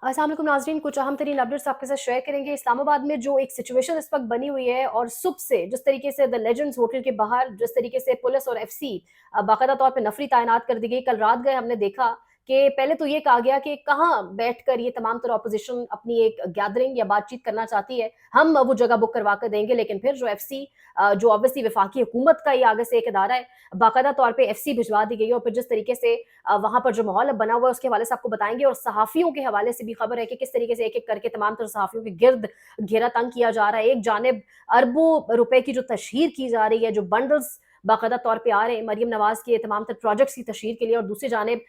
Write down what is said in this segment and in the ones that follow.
अस्सलाम वालेकुम नाज़रीन, कुछ अहम तरीन अपडेट्स आपके साथ शेयर करेंगे। इस्लामाबाद में जो एक सिचुएशन इस वक्त बनी हुई है और सुबह से जिस तरीके से द लेजेंड्स होटल के बाहर जिस तरीके से पुलिस और एफसी बाकायदा तौर पे नफरी तैनात कर दी गई। कल रात गए हमने देखा कि पहले तो ये कहा गया कि कहाँ बैठकर ये तमाम तरह अपोजिशन अपनी एक गैदरिंग या बातचीत करना चाहती है, हम वो जगह बुक करवा कर देंगे। लेकिन फिर जो एफसी जो ऑब्वियसली वफाकी हुकूमत का ही आगे से एक इदारा है, बाकायदा तौर पे एफसी भिजवा दी गई है। और फिर जिस तरीके से वहाँ पर जो माहौल अब बना हुआ है उसके हवाले से आपको बताएँगे। और सहाफ़ियों के हवाले से भी खबर है कि किस तरीके से एक-एक करके तमाम तर सहाफ़ियों के गिर्द घेरा तंग किया जा रहा है। एक जानिब अरबों रुपए की जो तशहीर की जा रही है, जो बंडल्स बाकायदा तौर पे आ रहे हैं मरियम नवाज़ के तमाम तर प्रोजेक्ट्स की तशहीर के लिए, और दूसरी जानिब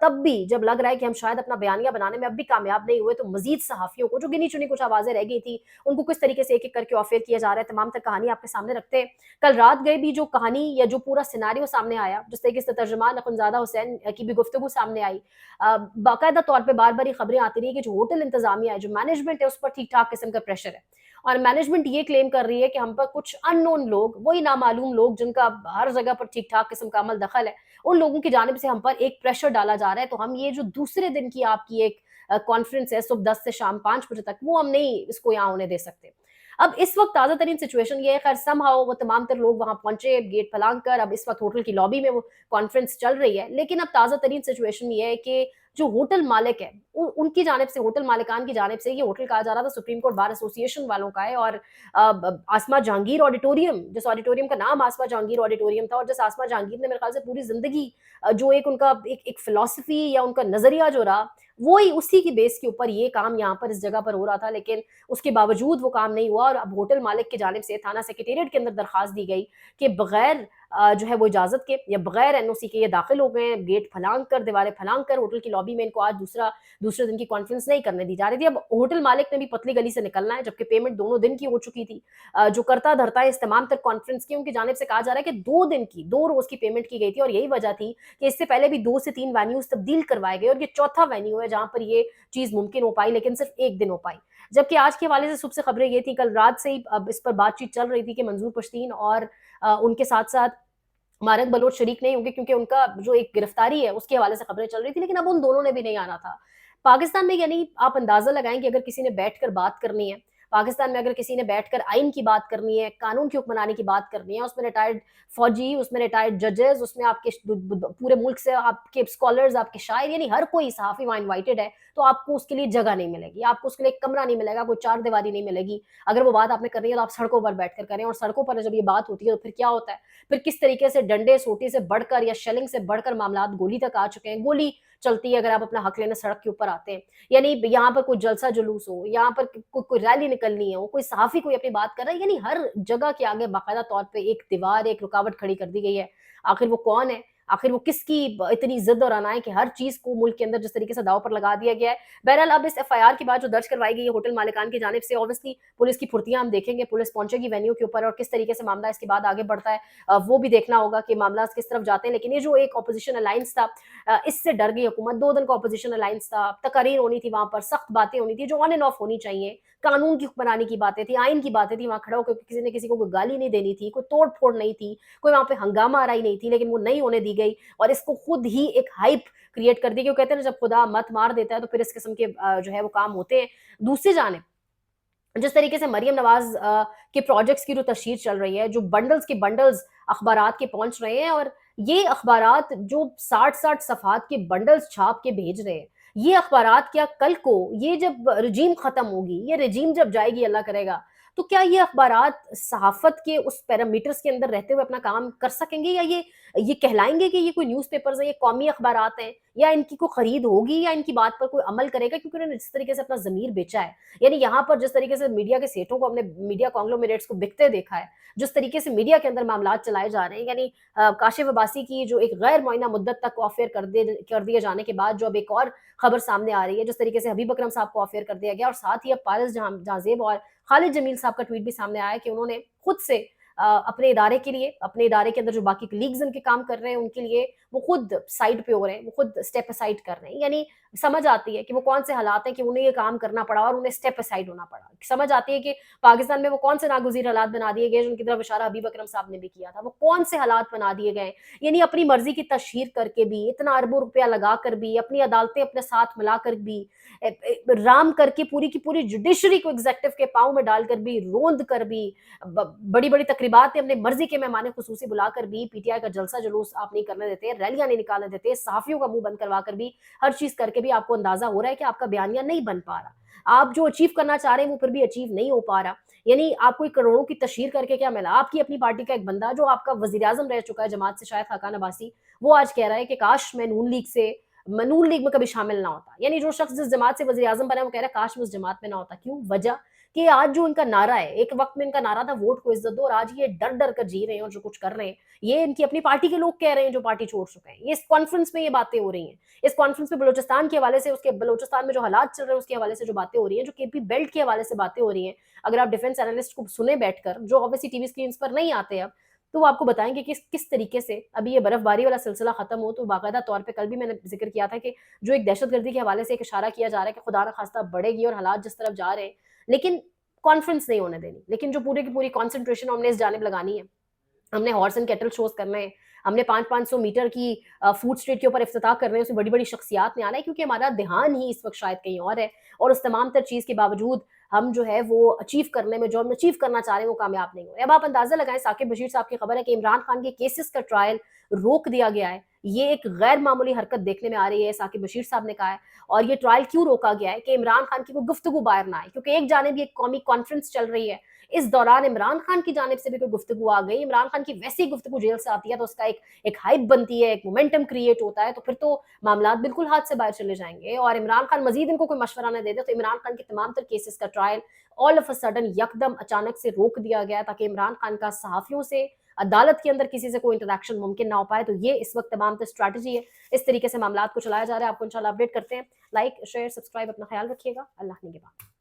तब भी जब लग रहा है कि हम शायद अपना बयानिया बनाने में अब भी कामयाब नहीं हुए, तो मज़ीद सहाफ़ियों को जो गिनी-चुनी कुछ आवाज़ें रह गई थी, उनको किस तरीके से एक-एक करके ऑफ़ेयर किया जा रहा है, तमाम तर कहानी आपके सामने रखते हैं। कल रात गए भी जो कहानी या जो पूरा सिनेरियो सामने आया, जिस तरीके से तर्जुमान अख़ुंज़ादा हुसैन की भी गुफ्तगू सामने आई, बाकायदा तौर पे बार-बार ये खबरें आती रही कि जो होटल इंतज़ामिया है, जो मैनेजमेंट है, उस पर ठीक-ठाक किस्म का प्रेशर है। और मैनेजमेंट ये क्लेम कर रही है कि हम पर कुछ अननोन लोग, वही नामालूम लोग जिनका हर जगह पर ठीक-ठाक किस्म का अमल दखल है, उन लोगों की जानिब से हम पर एक प्रेशर डाला जा रहा है। तो हम ये जो दूसरे दिन की आपकी एक कॉन्फ्रेंस है सुबह 10 से शाम 5 बजे तक, वो हम नहीं इसको यहाँ होने दे सकते। अब इस वक़्त ताज़ा तरीन सिचुएशन ये है, ख़ैर समहाउ वो तमाम तर लोग वहाँ पहुँचे, गेट फलांग कर, अब इस वक़्त होटल की लॉबी में वो कॉन्फ्रेंस चल रही है। लेकिन अब ताज़ा तरीन सिचुएशन ये है कि जो होटल मालिक है, उनकी जानिब से, होटल मालिकान की जानिब से, ये होटल कहा जा रहा था सुप्रीम कोर्ट बार एसोसिएशन वालों का है। और आसमा जहांगीर ऑडिटोरियम, जिस ऑडिटोरियम का नाम आसमा जहांगीर ऑडिटोरियम था, और जिस आसमा जहांगीर ने मेरे ख्याल से पूरी ज़िंदगी जो एक उनका एक फ़िलॉसफ़ी या उनका नज़रिया जो रहा, वो ही उसी की बेस के ऊपर ये काम यहाँ पर इस जगह पर हो रहा था। लेकिन उसके बावजूद वो काम नहीं हुआ, और अब होटल मालिक की जानिब से थाना सेक्रेटेरिएट के अंदर दरख्वास्त दी गई कि बगैर जो है वो इजाज़त के या बगैर एनओसी के ये दाखिल हो गए हैं, गेट फलांग कर, दीवारें फलांग कर होटल की लॉबी में। इनको आज दूसरे दिन की कॉन्फ्रेंस नहीं करने दी जा रही थी। अब होटल मालिक ने भी पतली गली से निकलना है, जबकि पेमेंट दोनों दिन की हो चुकी थी। जो करता धरता है इस तमाम तक कॉन्फ्रेंस की, उनकी जानिब से कहा जा रहा है कि 2 दिन की, 2 रोज़ की पेमेंट की गई थी। और यही वजह थी कि इससे पहले भी 2 से 3 वेन्यूज़ तब्दील करवाए गए, और ये चौथा वेन्यू है जहाँ पर ये चीज़ मुमकिन हो पाई, लेकिन सिर्फ़ 1 दिन हो पाई। जबकि आज के हवाले से सुबह से खबरें ये थी, कल रात से ही अब इस पर बातचीत चल रही थी कि मंजूर पश्तीन और उनके साथ-साथ मारक बलोच शरीक नहीं होंगे, क्योंकि उनका जो एक गिरफ्तारी है उसके हवाले से खबरें चल रही थी। लेकिन अब उन दोनों ने भी नहीं आना था। पाकिस्तान में, यानी आप अंदाज़ा लगाएँ कि अगर किसी ने बैठकर बात करनी है, पाकिस्तान में अगर किसी ने बैठकर आइन की बात करनी है, कानून की हुक्मरानी की बात करनी है, उसमें रिटायर्ड फौजी, उसमें रिटायर्ड जजेस, उसमें आपके पूरे मुल्क से आपके स्कॉलर्स, आपके शायर, यानी हर कोई सहाफ़ी वहाँ इनवाइटेड है, तो आपको उसके लिए जगह नहीं मिलेगी, आपको उसके लिए एक कमरा नहीं मिलेगा, कोई चारदीवारी नहीं मिलेगी। अगर वो बात आपने करनी है तो आप सड़कों पर बैठकर करें। और सड़कों पर जब ये बात होती है तो फिर क्या होता है? फिर किस तरीके से डंडे सोटी से बढ़कर या शेलिंग से बढ़कर मामलात गोली तक आ चुके हैं। गोली चलती है अगर आप अपना हक लेने सड़क के ऊपर आते हैं। यानी यहाँ पर कोई जलसा जुलूस हो, यहाँ पर कोई रैली निकलनी हो, कोई सहाफ़ी कोई अपनी बात कर रहा है, यानी हर जगह के आगे बाकायदा तौर पे एक दीवार, एक रुकावट खड़ी कर दी गई है। आखिर वो कौन है? आखिर वो किसकी इतनी ज़िद और अना है कि हर चीज़ को मुल्क के अंदर जिस तरीके से दाँव पर लगा दिया गया है। बहरहाल अब इस एफआईआर के बाद जो दर्ज करवाई गई है होटल मालिकान की जानिब से, ऑब्वियसली पुलिस की फुर्तियाँ हम देखेंगे, पुलिस पहुँचेगी वेन्यू के ऊपर और किस तरीके से मामला इसके बाद आगे बढ़ता है, वो भी देखना होगा कि मामला किस तरफ जाते हैं। लेकिन ये जो एक अपोज़िशन अलायंस था, इससे डर गई हुकूमत। 2 दिन का अपोज़िशन अलायंस था, तकारीर होनी थी वहाँ पर, सख्त बातें होनी थी जो ऑन एंड ऑफ होनी चाहिए, कानून की हुक्मरानी की बातें थी, आइन की बातें थी, वहाँ खड़ा होकर किसी ने किसी को कोई गाली नहीं देनी थी, कोई तोड़-फोड़ नहीं थी, कोई वहाँ पे हंगामा आराई नहीं थी, लेकिन वो नहीं होने दी गई। और इसको खुद ही एक हाइप क्रिएट कर दी कि वो कहते हैं ना, जब खुदा मत मार देता है तो फिर इस किस्म के जो है वो काम होते हैं। दूसरी जानिब जिस तरीके से मरियम नवाज़ के प्रोजेक्ट्स की जो तशहीर चल रही है, जो बंडल्स के बंडल्स अखबारात के पहुँच रहे हैं, और ये अखबारात जो 60-60 सफ़हात के बंडल्स छाप के भेज रहे हैं, ये अखबारात क्या कल को ये जब रेजीम ख़त्म होगी, ये रेजीम जब जाएगी अल्लाह करेगा, तो क्या ये अखबारात सहाफ़त के उस पैरामीटर्स के अंदर रहते हुए अपना काम कर सकेंगे, या ये कहलाएँगे कि ये कोई न्यूज़पेपर्स हैं, ये कौमी अखबारात हैं, या इनकी कोई खरीद होगी, या इनकी बात पर कोई अमल करेगा, क्योंकि उन्होंने जिस तरीके से अपना ज़मीर बेचा है। यानी यहाँ पर जिस तरीके से मीडिया के सेठों को, हमने मीडिया कॉन्ग्लोमेरेट्स को बिकते देखा है, जिस तरीके से मीडिया के अंदर मामलात चलाए जा रहे हैं, यानी काशिफ अब्बासी की जो एक गैर मुअय्यना मुद्दत तक ऑफ़र कर दिए जाने के बाद जो अब एक और खबर सामने आ रही है, जिस तरीके से हबीब अकरम साहब को ऑफ़र कर दिया गया, और साथ ही अब पारस जहाँज़ेब और खालिद जमील साहब का ट्वीट भी सामने आया कि उन्होंने खुद से अपने इदारे के लिए, अपने इदारे के अंदर जो बाकी कलीग्स उनके काम कर रहे हैं उनके लिए वो खुद साइड पे हो रहे हैं, वो खुद स्टेप असाइड कर रहे हैं। यानी समझ आती है कि वो कौन से हालात हैं कि उन्हें ये काम करना पड़ा और उन्हें स्टेप असाइड होना पड़ा। समझ आती है कि पाकिस्तान में वो कौन से नागुज़ीर हालात बना दिए गए जिनकी तरफ इशारा हबीब अकरम साहब ने भी किया था। वो कौन से हालात बना दिए गए, यानी अपनी मर्ज़ी की तशहीर करके भी, इतना अरबों रुपया लगा कर भी, अपनी अदालतें अपने साथ मिलाकर भी, राम करके पूरी की पूरी जुडिशरी को एग्ज़ेक्टिव के पाँव में डालकर भी, रोंद कर भी, बड़ी-बड़ी तकरीबात अपने मर्ज़ी के मेहमान खुसूसी बुलाकर भी पीटीआई का जलसा जुलूस आप नहीं करने देते, रैलियाँ नहीं निकालने देते, सहाफ़ियों का मुँह बंद करवा कर भी, हर चीज़ करके भी आपको अंदाज़ा हो रहा है कि आपका बयानिया नहीं बन पा रहा। आप जो अचीव करना चाह रहे हैं वो फिर भी अचीव नहीं हो पा रहा। यानी आपको करोड़ों की तशहीर करके क्या मिला? आपकी अपनी पार्टी का एक बंदा जो आपका वज़ीर-ए-आज़म रह चुका है जमात से, शायद खाकान अब्बासी, वो आज कह रहा है कि काश मैं नून लीग में कभी शामिल ना होता। यानी जो शख्स जिस जमात से वज़ीर-ए-आज़म बना है वो कह रहा है काश मैं उस जमात में ना होता। क्यों? वजह कि आज जो इनका नारा है, एक वक़्त में इनका नारा था वोट को इज़्ज़त दो, और आज ये डर-डर कर जी रहे हैं और जो कुछ कर रहे हैं, ये इनकी अपनी पार्टी के लोग कह रहे हैं जो पार्टी छोड़ चुके हैं। ये इस कॉन्फ्रेंस में ये बातें हो रही हैं। इस कॉन्फ्रेंस में बलूचिस्तान के हवाले से, उसके बलूचिस्तान में जो हालात चल रहे हैं उसके हवाले से जो बातें हो रही हैं, जो केपी बेल्ट के हवाले से बातें हो रही हैं, अगर आप डिफेंस एनालिस्ट को सुने बैठकर, जो ऑब्वियसली टीवी स्क्रीन्स पर नहीं आते अब, तो वो आपको बताएँगे कि किस तरीके से अभी ये बर्फबारी वाला सिलसिला खत्म हो तो बाकायदा तौर पे कल भी मैंने ज़िक्र किया था कि जो एक दहशतगर्दी के हवाले से एक इशारा किया जा रहा है कि खुदा न खास्ता बढ़ेगी और हालात जिस तरफ जा रहे हैं, लेकिन कॉन्फ्रेंस नहीं होने देनी। लेकिन जो पूरी की पूरी कंसंट्रेशन हमने इस जानिब लगानी है, हमने हॉर्स एंड कैटल शोज़ करने हैं, हमने 5-500 मीटर की फूड स्ट्रीट के ऊपर इफ्तिताह करने हैं, उसमें बड़ी-बड़ी शख्सियात ने आना है क्योंकि हमारा ध्यान ही इस वक़्त शायद कहीं और है, और उस तमाम तर चीज़ के बावजूद हम जो है वो अचीव करने में, जो हम अचीव करना चाह रहे हैं वो कामयाब नहीं हो रहे। अब आप अंदाज़ा लगाएँ, साकिब बशीर साहब की खबर है कि इमरान खान के केसेस का ट्रायल रोक दिया गया है। ये एक गैर मामूली हरकत देखने में आ रही है, साकिब बशीर साहब ने कहा है। और ये ट्रायल क्यों रोका गया है कि इमरान खान की कोई गुफ्तगू बाहर ना आए, क्योंकि एक जानिब ये कौमी कॉन्फ्रेंस चल रही है, इस दौरान इमरान खान की जानिब से भी कोई गुफ्तगू आ गई, इमरान खान की वैसी गुफ्तगू जेल से आती है तो उसका एक हाइप बनती है, एक मोमेंटम क्रिएट होता है, तो फिर तो मामलात बिल्कुल हाथ से बाहर चले जाएँगे और इमरान खान मज़ीद इनको कोई मशवरा ना दे दे, तो इमरान खान के तमाम तर केसेस का trial all of a sudden यकदम अचानक से रोक दिया गया ताकि इमरान खान का सहाफ़ियों से, अदालत के अंदर किसी से कोई इंटरैक्शन मुमकिन ना हो पाए। तो ये इस वक़्त तमाम तर स्ट्रैटेजी है। इस तरीके से मामलात को चलाया जा रहा है। आपको इंशाल्लाह अपडेट करते हैं। लाइक, शेयर, सब्सक्राइब, अपना ख़्याल रखिएगा। अल्लाह निगहबान।